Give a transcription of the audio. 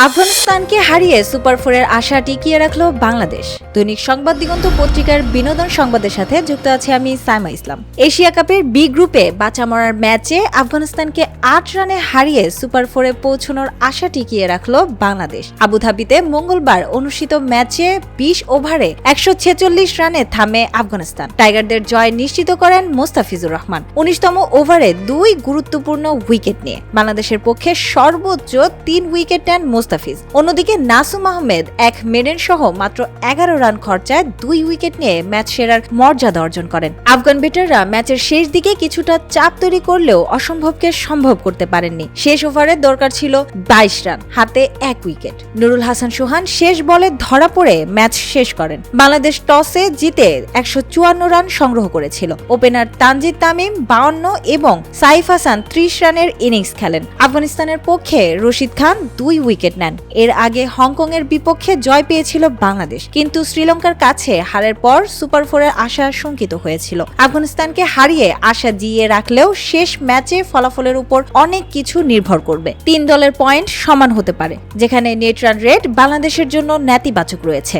আফগানিস্তানকে হারিয়ে সুপার ফোরের আশা টিকিয়ে রাখল বাংলাদেশ। দৈনিক সংবাদ দিগন্ত পত্রিকার বিনোদন সংবাদের সাথে যুক্ত আছে আমি সাইমা ইসলাম। এশিয়া কাপের বি গ্রুপে বাঁচা মরার ম্যাচে আফগানিস্তানকে ৮ রানে হারিয়ে সুপার ফোরে পৌঁছানোর আশা টিকিয়ে রাখল বাংলাদেশ। আবুধাবিতে মঙ্গলবার অনুষ্ঠিত ম্যাচে ২০ ওভারে ১৪৬ রানে থামে আফগানিস্তান। টাইগারদের জয় নিশ্চিত করেন মোস্তাফিজুর রহমান ১৯তম ওভারে ২ গুরুত্বপূর্ণ উইকেট নিয়ে। বাংলাদেশের পক্ষে সর্বোচ্চ ৩ উইকেট নেন মোস্তাফিজ। অন্যদিকে নাসুম আহমেদ এক মেডেন সহ মাত্র ১১ রান খরচায় ২ উইকেট নিয়ে ম্যাচ সেরার মর্যাদা অর্জন করেন। আফগান ব্যাটাররা ম্যাচের শেষ দিকে কিছুটা চাপ তৈরি করলেও অসম্ভবকে সম্ভব করতে পারেননি। শেষ ওভারে দরকার ছিল ২২ রান, হাতে ১ উইকেট। নুরুল হাসান সোহান শেষ বলে ধরা পড়ে ম্যাচ শেষ করেন। বাংলাদেশ টসে জিতে ১৫৪ রান সংগ্রহ করেছিল। ওপেনার তানজিদ তামিম ৫২ এবং সাইফ হাসান ৩০ রানের ইনিংস খেলেন। আফগানিস্তানের পক্ষে রশিদ খান ২ উইকেট নেন। এর আগে হংকংয়ের বিপক্ষে জয় পেয়েছিল বাংলাদেশ, কিন্তু শ্রীলঙ্কার কাছে হারের পর সুপার ফোরের আশা শঙ্কিত হয়েছিল। আফগানিস্তানকে হারিয়ে আশা জিইয়ে রাখলেও শেষ ম্যাচে ফলাফলের উপর অনেক কিছু নির্ভর করবে। ৩ দলের পয়েন্ট সমান হতে পারে, যেখানে নেট রান রেট বাংলাদেশের জন্য নেতিবাচক রয়েছে।